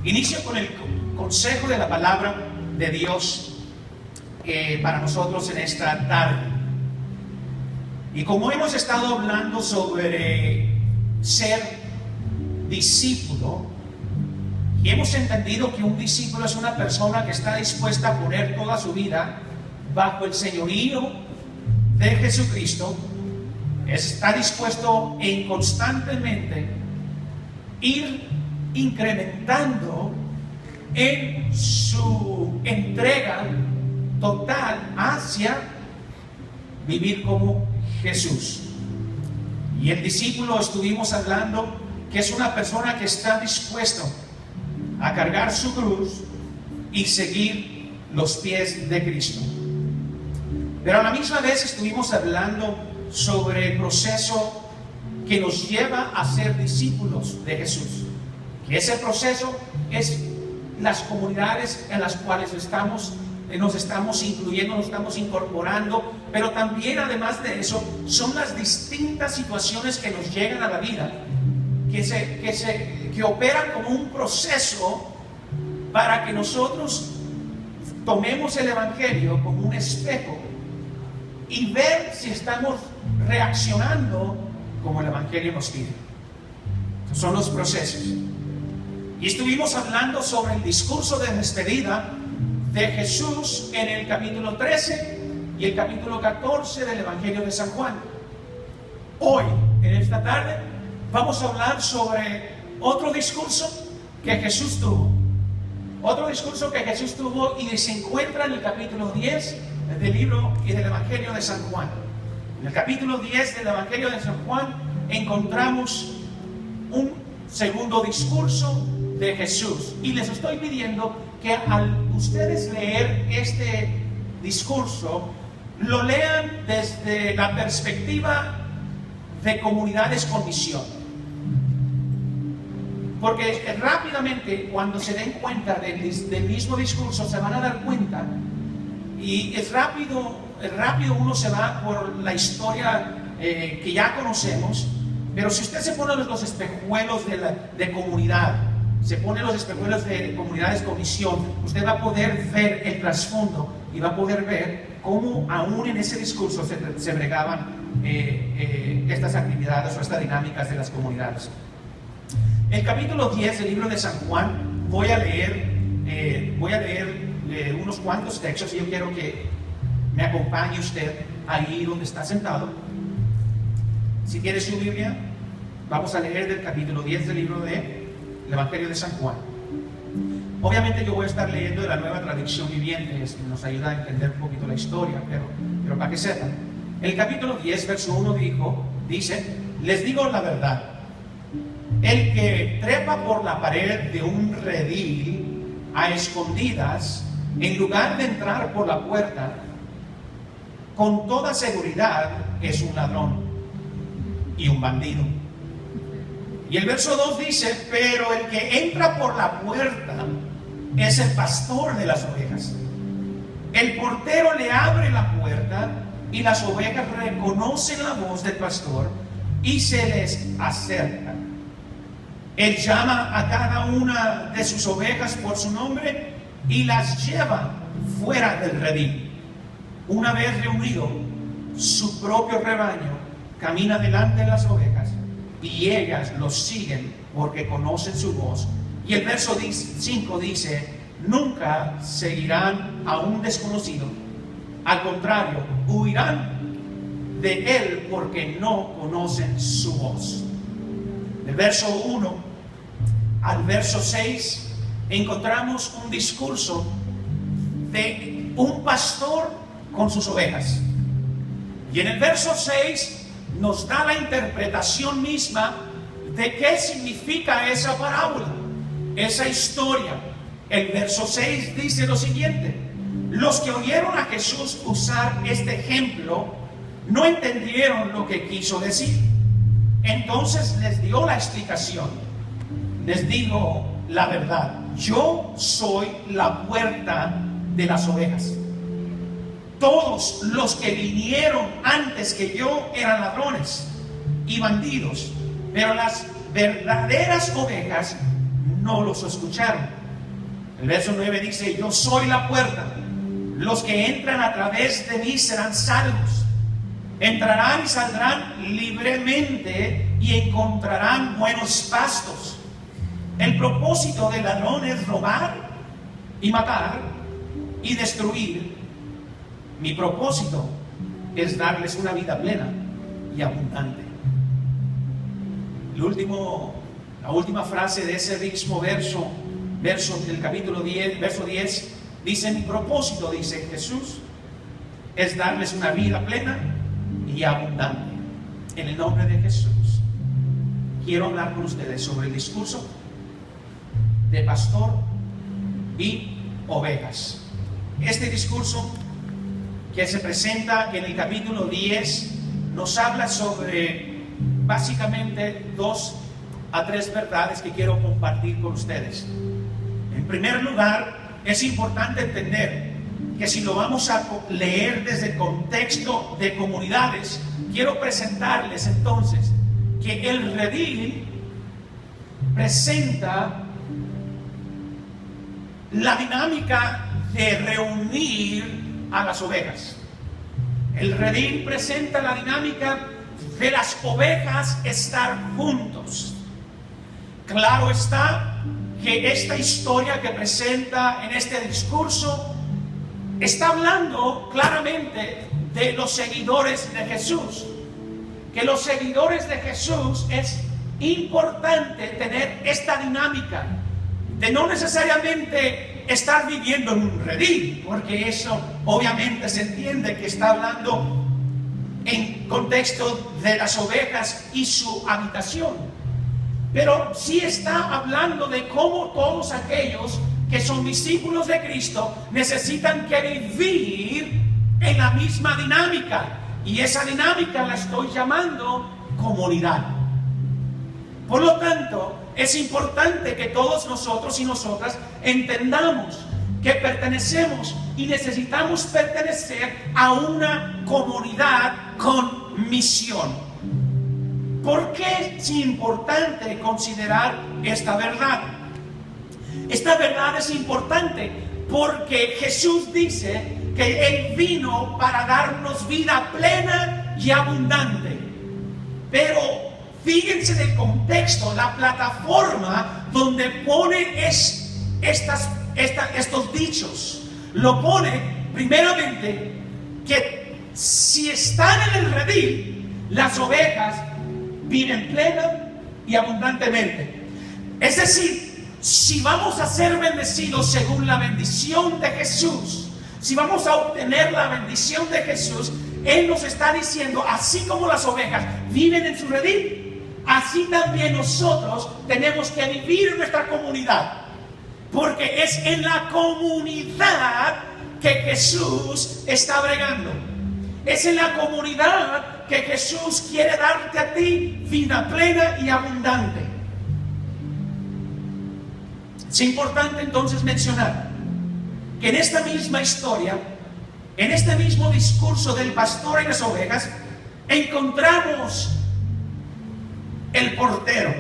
Inicio con el consejo de la palabra de Dios para nosotros en esta tarde. Y como hemos estado hablando sobre ser discípulo, y hemos entendido que un discípulo es una persona que está dispuesta a poner toda su vida bajo el señorío de Jesucristo, está dispuesto en constantemente ir incrementando en su entrega total hacia vivir como Jesús. Y el discípulo, estuvimos hablando que es una persona que está dispuesto a cargar su cruz y seguir los pies de Cristo. Pero a la misma vez estuvimos hablando sobre el proceso que nos lleva a ser discípulos de Jesús. Que ese proceso es las comunidades en las cuales nos estamos incluyendo, nos estamos incorporando, pero también, además de eso, son las distintas situaciones que nos llegan a la vida, que operan como un proceso para que nosotros tomemos el Evangelio como un espejo y ver si estamos reaccionando como el Evangelio nos pide. Esos son los procesos. Y estuvimos hablando sobre el discurso de despedida de Jesús en el capítulo 13 y el capítulo 14 del Evangelio de San Juan. Hoy, en esta tarde, vamos a hablar sobre otro discurso que Jesús tuvo. Otro discurso que Jesús tuvo y se encuentra en el capítulo 10 del libro y del Evangelio de San Juan. En el capítulo 10 del Evangelio de San Juan encontramos un segundo discurso de Jesús. Y les estoy pidiendo que al ustedes leer este discurso, lo lean desde la perspectiva de comunidades con misión. Porque rápidamente, cuando se den cuenta del mismo discurso, se van a dar cuenta, y es rápido uno se va por la historia que ya conocemos, pero si usted se pone los espejuelos de comunidad, se pone los espejuelos de comunidades con misión, usted va a poder ver el trasfondo y va a poder ver cómo aún en ese discurso se bregaban estas actividades o estas dinámicas de las comunidades. El capítulo 10 del libro de San Juan, voy a leer unos cuantos textos y yo quiero que me acompañe usted ahí donde está sentado. Si tiene su Biblia, vamos a leer del capítulo 10 del libro del Evangelio de San Juan. Obviamente yo voy a estar leyendo de la Nueva Traducción Viviente, que nos ayuda a entender un poquito la historia, pero para que sepan. El capítulo 10, verso 1 dice: les digo la verdad, el que trepa por la pared de un redil a escondidas, en lugar de entrar por la puerta, con toda seguridad es un ladrón y un bandido. Y el verso 2 dice: pero el que entra por la puerta es el pastor de las ovejas. El portero le abre la puerta y las ovejas reconocen la voz del pastor y se les acercan. Él llama a cada una de sus ovejas por su nombre y las lleva fuera del redil. Una vez reunido, su propio rebaño camina delante de las ovejas y ellas los siguen porque conocen su voz. Y el verso 5 dice: nunca seguirán a un desconocido, al contrario, huirán de él porque no conocen su voz. Del verso 1 al verso 6 encontramos un discurso de un pastor con sus ovejas. Y en el verso 6 nos da la interpretación misma de qué significa esa parábola, esa historia. El verso 6 dice lo siguiente: los que oyeron a Jesús usar este ejemplo no entendieron lo que quiso decir. Entonces les dio la explicación. Les digo la verdad, yo soy la puerta de las ovejas. Todos los que vinieron antes que yo eran ladrones y bandidos, pero las verdaderas ovejas no los escucharon. El verso 9 dice: yo soy la puerta, los que entran a través de mí serán salvos, entrarán y saldrán libremente y encontrarán buenos pastos. El propósito del ladrón es robar y matar y destruir. Mi propósito es darles una vida plena y abundante. La última frase de ese mismo verso del capítulo 10, verso 10, dice: mi propósito, dice Jesús, es darles una vida plena y abundante. En el nombre de Jesús, quiero hablar con ustedes sobre el discurso de pastor y ovejas. Este discurso que se presenta en el capítulo 10 nos habla sobre básicamente 2 a 3 verdades que quiero compartir con ustedes. En primer lugar, es importante entender que si lo vamos a leer desde el contexto de comunidades, quiero presentarles entonces que el redil presenta la dinámica de reunir a las ovejas. El redil presenta la dinámica de las ovejas estar juntos. Claro está que esta historia que presenta en este discurso está hablando claramente de los seguidores de Jesús. Que los seguidores de Jesús es importante tener esta dinámica de no necesariamente estar viviendo en un redil, porque eso obviamente se entiende que está hablando en contexto de las ovejas y su habitación, pero sí está hablando de cómo todos aquellos que son discípulos de Cristo necesitan que vivir en la misma dinámica, y esa dinámica la estoy llamando comunidad. Por lo tanto, es importante que todos nosotros y nosotras entendamos que pertenecemos y necesitamos pertenecer a una comunidad con misión. ¿Por qué es importante considerar esta verdad? Esta verdad es importante porque Jesús dice que Él vino para darnos vida plena y abundante. Pero fíjense del contexto, la plataforma donde pone estos dichos. Lo pone primeramente que si están en el redil, las ovejas viven plena y abundantemente. Es decir, si vamos a ser bendecidos según la bendición de Jesús, si vamos a obtener la bendición de Jesús, Él nos está diciendo, así como las ovejas viven en su redil, así también nosotros tenemos que vivir en nuestra comunidad. Porque es en la comunidad que Jesús está bregando. Es en la comunidad que Jesús quiere darte a ti vida plena y abundante. Es importante entonces mencionar que en esta misma historia, en este mismo discurso del pastor y las ovejas, encontramos el portero.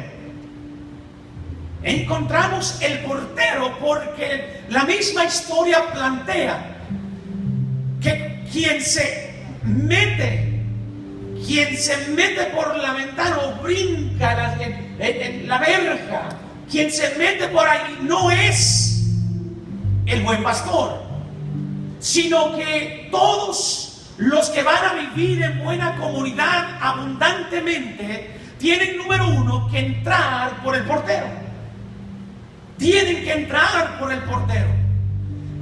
Encontramos el portero porque la misma historia plantea que quien se mete por la ventana o brinca la verja, quien se mete por ahí no es el buen pastor, sino que todos los que van a vivir en buena comunidad abundantemente tienen, número uno, que entrar por el portero. Tienen que entrar por el portero.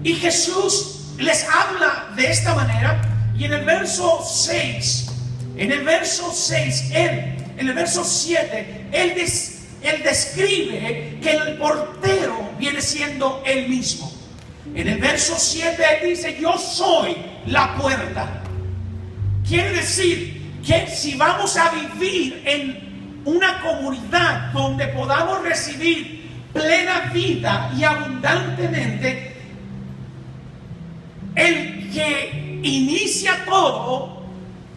Y Jesús les habla de esta manera. Y en el verso 6, en el verso 7, Él describe que el portero viene siendo Él mismo. En el verso 7 Él dice: yo soy la puerta. Quiere decir que si vamos a vivir en una comunidad donde podamos recibir plena vida y abundantemente, el que inicia todo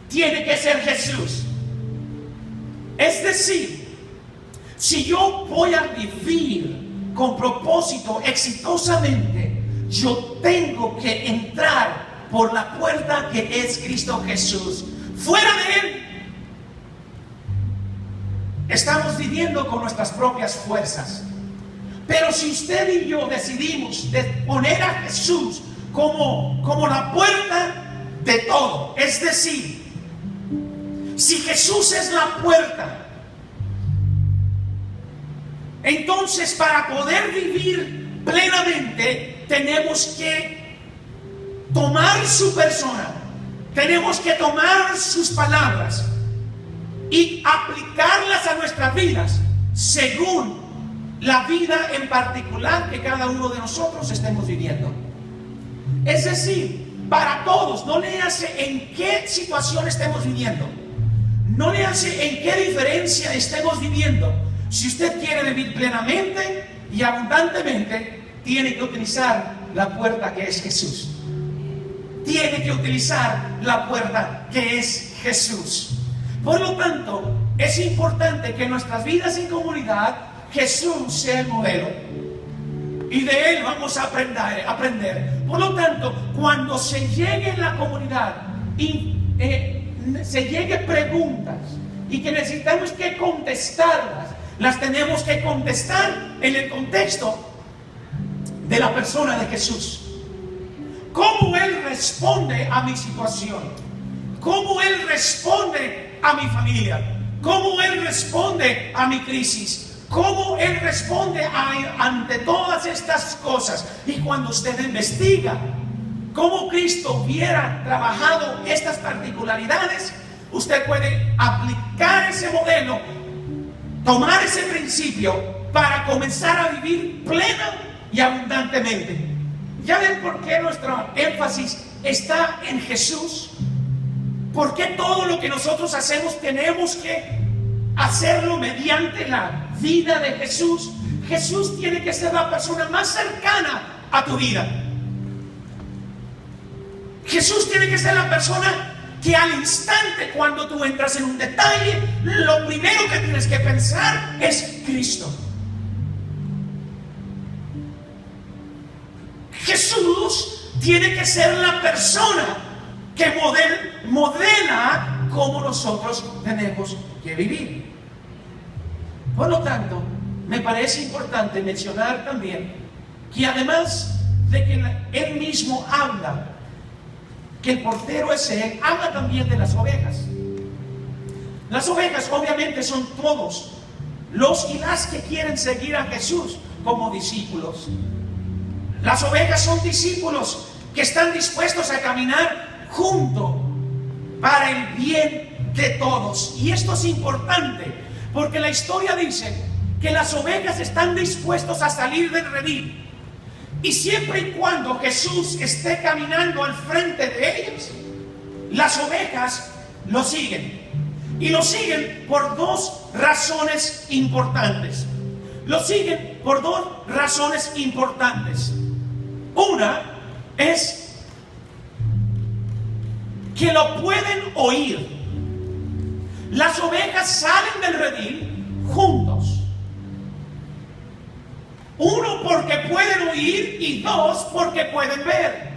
tiene que ser Jesús. Es decir, si yo voy a vivir con propósito, exitosamente, yo tengo que entrar por la puerta que es Cristo Jesús. Fuera de Él, estamos viviendo con nuestras propias fuerzas. Pero si usted y yo decidimos de poner a Jesús como la puerta de todo, es decir, si Jesús es la puerta, entonces para poder vivir plenamente tenemos que tomar su persona, tenemos que tomar sus palabras y aplicarlas a nuestras vidas según la vida en particular que cada uno de nosotros estemos viviendo. Es decir, para todos, no le hace en qué situación estemos viviendo, no le hace en qué diferencia estemos viviendo. Si usted quiere vivir plenamente y abundantemente, tiene que utilizar la puerta que es Jesús. Tiene que utilizar la puerta que es Jesús. Por lo tanto, es importante que en nuestras vidas en comunidad Jesús sea el modelo y de Él vamos a aprender. Por lo tanto, cuando se llegue en la comunidad y se llegue preguntas y que necesitamos que contestarlas, las tenemos que contestar en el contexto de la persona de Jesús. ¿Cómo Él responde a mi situación? ¿Cómo Él responde a mi familia? ¿Cómo Él responde a mi crisis? ¿Cómo Él responde ante todas estas cosas? Y cuando usted investiga cómo Cristo hubiera trabajado estas particularidades, usted puede aplicar ese modelo, tomar ese principio para comenzar a vivir plena y abundantemente. ¿Ya ven por qué nuestro énfasis está en Jesús? ¿Por qué todo lo que nosotros hacemos tenemos que hacerlo mediante la vida de Jesús? Jesús tiene que ser la persona más cercana a tu vida. Jesús tiene que ser la persona que al instante, cuando tú entras en un detalle, lo primero que tienes que pensar es Cristo. Jesús tiene que ser la persona que modela cómo nosotros tenemos que vivir. Por lo tanto, me parece importante mencionar también que además de que Él mismo habla, que el portero es Él, habla también de las ovejas. Las ovejas obviamente son todos los y las que quieren seguir a Jesús como discípulos. Las ovejas son discípulos que están dispuestos a caminar junto para el bien de todos. Y esto es importante porque la historia dice que las ovejas están dispuestos a salir del redil. Y siempre y cuando Jesús esté caminando al frente de ellos, las ovejas lo siguen. Y lo siguen por dos razones importantes. Lo siguen por dos razones importantes. Una es que lo pueden oír. Las ovejas salen del redil juntos. Uno, porque pueden oír, y dos, porque pueden ver.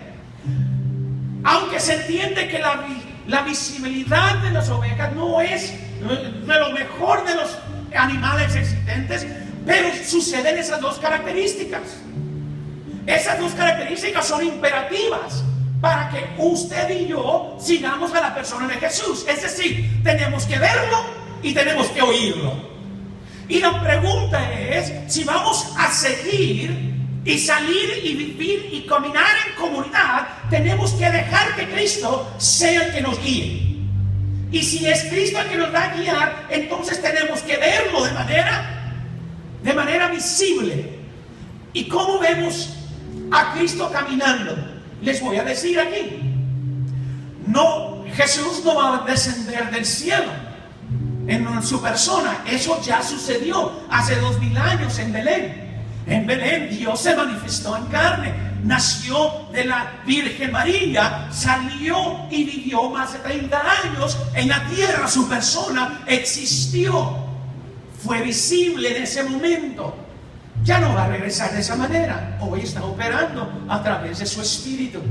Aunque se entiende que la visibilidad de las ovejas no es de lo mejor de los animales existentes, pero suceden esas dos características. Esas dos características son imperativas para que usted y yo sigamos a la persona de Jesús. Es decir, tenemos que verlo y tenemos que oírlo. Y la pregunta es, si vamos a seguir y salir y vivir y caminar en comunidad, tenemos que dejar que Cristo sea el que nos guíe. Y si es Cristo el que nos va a guiar, entonces tenemos que verlo de manera visible. ¿Y cómo vemos a Cristo caminando? Les voy a decir aquí. No, Jesús no va a descender del cielo en su persona. Eso ya sucedió hace 2000 años en Belén. En Belén Dios se manifestó en carne, nació de la Virgen María, salió y vivió más de 30 años en la tierra. Su persona existió, fue visible en ese momento. ya no va a regresar de esa manera. Hoy está operando a través de su espíritu.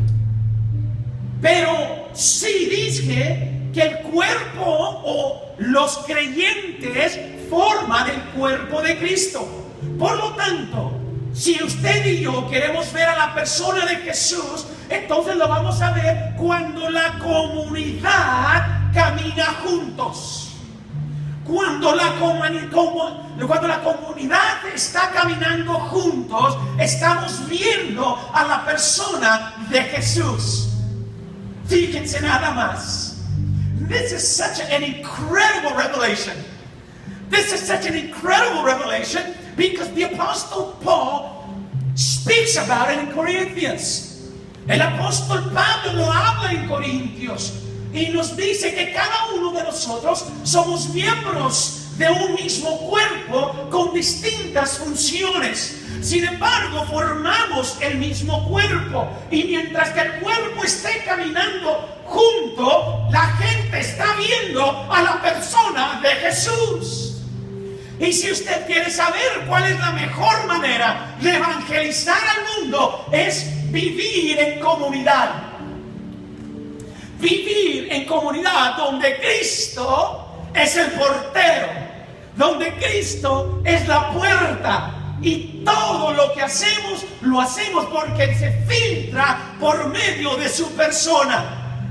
Pero sí dije que el cuerpo o los creyentes forman el cuerpo de Cristo. Por lo tanto, si usted y yo queremos ver a la persona de Jesús, entonces lo vamos a ver cuando la comunidad camina juntos. Cuando la comunidad está caminando juntos, estamos viendo a la persona de Jesús. Fíjense nada más. This is such an incredible revelation. This is such an incredible revelation because the Apostle Paul speaks about it in Corinthians. El apóstol Pablo lo habla en Corintios y nos dice que cada uno de nosotros somos miembros de un mismo cuerpo con distintas funciones. Sin embargo, formamos el mismo cuerpo, y mientras que el cuerpo esté caminando junto, la gente está viendo a la persona de Jesús. Y si usted quiere saber cuál es la mejor manera de evangelizar al mundo, es vivir en comunidad. Vivir en comunidad donde Cristo es el portero, donde Cristo es la puerta, y todo lo que hacemos, lo hacemos porque se filtra por medio de su persona.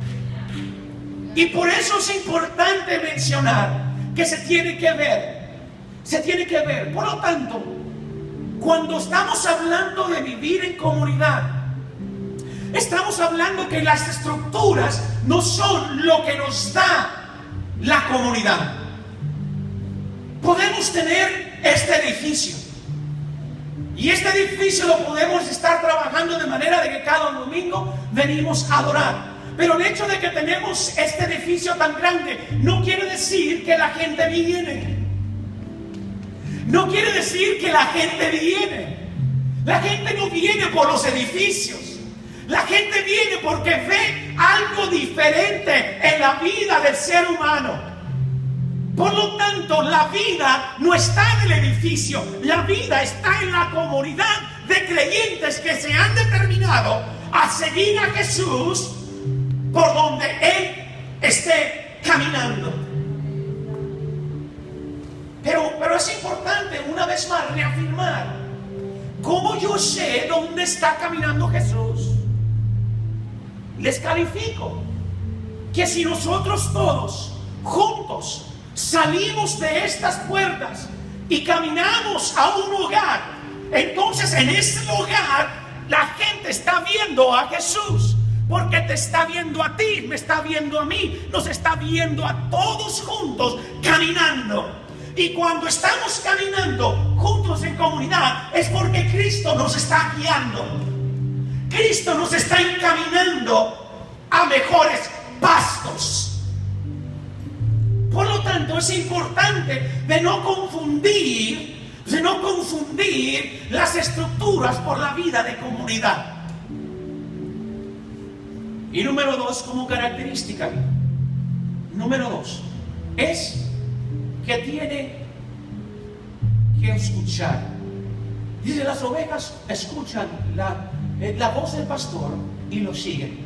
Y por eso es importante mencionar que se tiene que ver. Por lo tanto, cuando estamos hablando de vivir en comunidad, estamos hablando que las estructuras no son lo que nos da la comunidad. Podemos tener este edificio, y este edificio lo podemos estar trabajando de manera de que cada domingo venimos a adorar. Pero el hecho de que tenemos este edificio tan grande no quiere decir que la gente viene. No quiere decir que la gente viene. La gente no viene por los edificios. La gente viene porque ve algo diferente en la vida del ser humano. Por lo tanto, la vida no está en el edificio. La vida está en la comunidad de creyentes que se han determinado a seguir a Jesús por donde Él esté caminando. Pero es importante una vez más reafirmar: ¿cómo yo sé dónde está caminando Jesús? Les califico que si nosotros todos juntos salimos de estas puertas y caminamos a un lugar, entonces en ese lugar la gente está viendo a Jesús, porque te está viendo a ti, me está viendo a mí, nos está viendo a todos juntos caminando. Y cuando estamos caminando juntos en comunidad, es porque Cristo nos está guiando. Cristo nos está encaminando a mejores pastos. Por lo tanto, es importante de no confundir las estructuras por la vida de comunidad. Y número 2, como característica, número 2, es que tiene que escuchar. Dice, las ovejas escuchan la voz del pastor y lo siguen.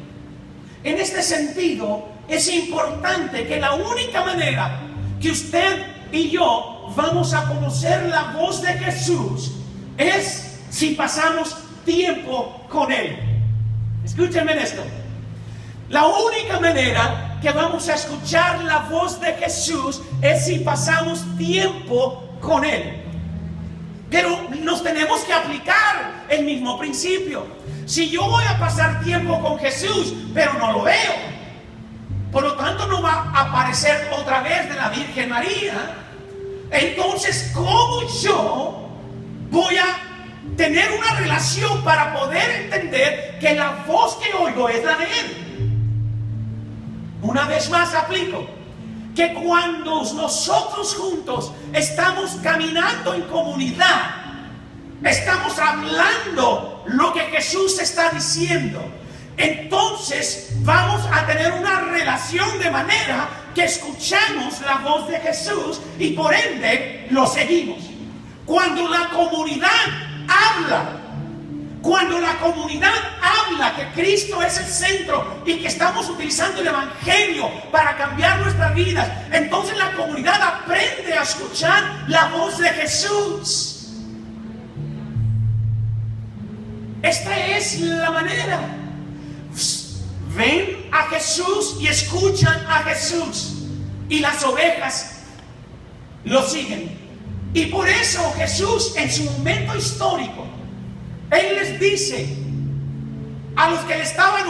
En este sentido, es importante que la única manera que usted y yo vamos a conocer la voz de Jesús es si pasamos tiempo con Él. Escúchenme en esto. La única manera que vamos a escuchar la voz de Jesús es si pasamos tiempo con Él. Pero nos tenemos que aplicar el mismo principio. Si yo voy a pasar tiempo con Jesús, pero no lo veo, por lo tanto no va a aparecer otra vez de la Virgen María, entonces ¿cómo yo voy a tener una relación para poder entender que la voz que oigo es la de Él? Una vez más aplico que cuando nosotros juntos estamos caminando en comunidad, estamos hablando lo que Jesús está diciendo, entonces vamos a tener una relación de manera que escuchamos la voz de Jesús y por ende lo seguimos. Cuando la comunidad habla, cuando la comunidad habla que Cristo es el centro y que estamos utilizando el Evangelio para cambiar nuestras vidas, entonces la comunidad aprende a escuchar la voz de Jesús. Esta es la manera. Ven a Jesús y escuchan a Jesús, y las ovejas lo siguen. Y por eso Jesús, en su momento histórico, Él les dice a los que le estaban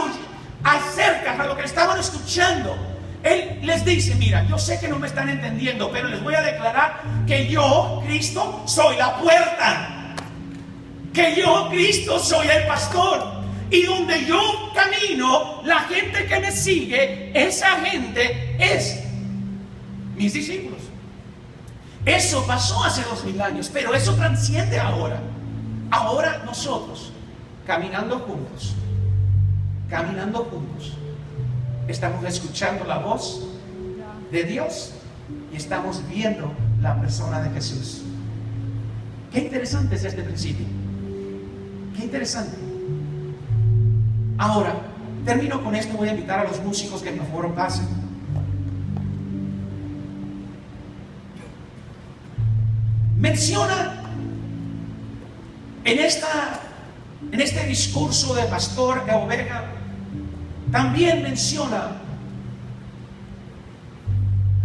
acerca, a los que le estaban escuchando, Él les dice: mira, yo sé que no me están entendiendo, pero les voy a declarar que yo, Cristo, soy la puerta, que yo, Cristo, soy el pastor, y donde yo camino, la gente que me sigue, esa gente es mis discípulos. Eso pasó hace 2000 años, pero eso transciende ahora. Ahora nosotros, caminando juntos, estamos escuchando la voz de Dios y estamos viendo la persona de Jesús. Qué interesante es este principio. Qué interesante. Ahora, termino con esto. Voy a invitar a los músicos que por favor pasen. Menciona en este discurso de pastor, de oveja, también menciona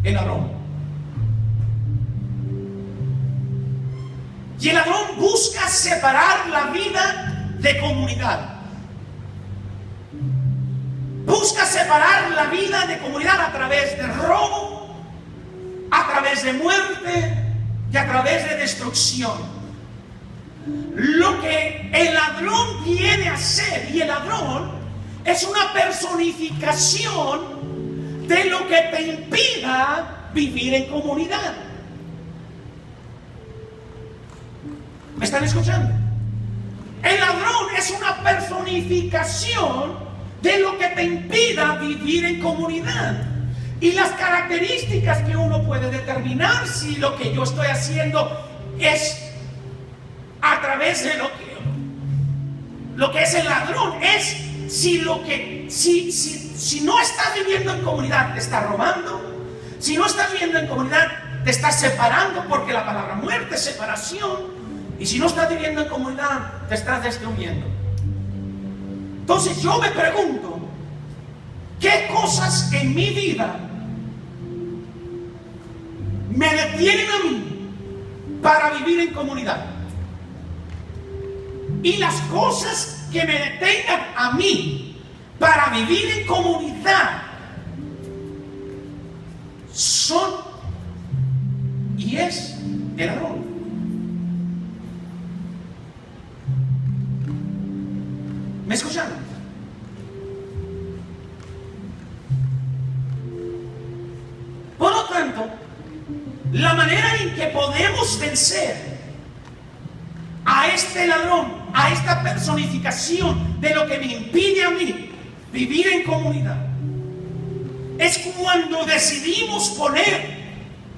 el ladrón. Y el ladrón busca separar la vida de comunidad. Busca separar la vida de comunidad a través de robo, a través de muerte y a través de destrucción. Lo que el ladrón viene a hacer, y el ladrón es una personificación de lo que te impida vivir en comunidad. ¿Me están escuchando? El ladrón es una personificación de lo que te impida vivir en comunidad. Y las características que uno puede determinar si lo que yo estoy haciendo es a través de lo que es el ladrón, es si no estás viviendo en comunidad te está robando, si no estás viviendo en comunidad te estás separando, porque la palabra muerte es separación, y si no estás viviendo en comunidad te estás destruyendo. Entonces yo me pregunto, ¿qué cosas en mi vida me detienen a mí para vivir en comunidad? Y las cosas que me detengan a mí para vivir en comunidad son y es el ladrón. ¿Me escucharon? Por lo tanto, la manera en que podemos vencer a este ladrón, a esta personificación de lo que me impide a mí vivir en comunidad, es cuando decidimos poner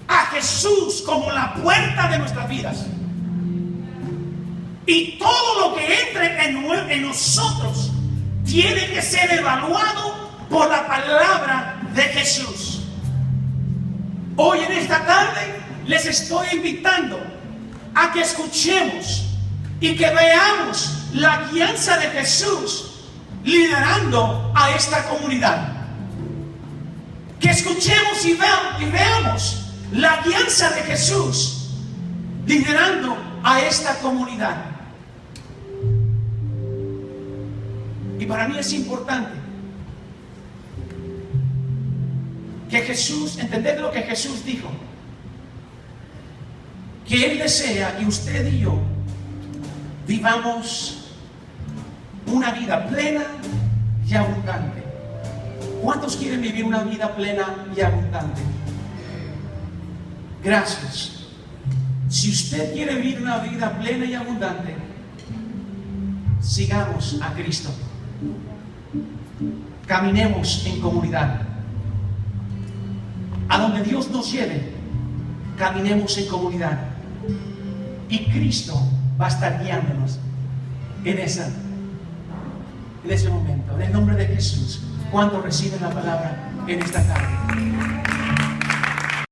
a Jesús como la puerta de nuestras vidas. Y todo lo que entre en nosotros tiene que ser evaluado por la palabra de Jesús. Hoy en esta tarde les estoy invitando a que escuchemos y que veamos la guianza de Jesús liderando a esta comunidad. Que escuchemos y veamos la guianza de Jesús liderando a esta comunidad. Y para mí es importante que Jesús, entender lo que Jesús dijo, que Él desea que usted y yo vivamos una vida plena y abundante. ¿Cuántos quieren vivir una vida plena y abundante? Gracias. Si usted quiere vivir una vida plena y abundante, sigamos a Cristo. Caminemos en comunidad. A donde Dios nos lleve, caminemos en comunidad. Y Cristo va a estar guiándonos en ese momento. En el nombre de Jesús, ¿cuántos reciben la palabra en esta tarde?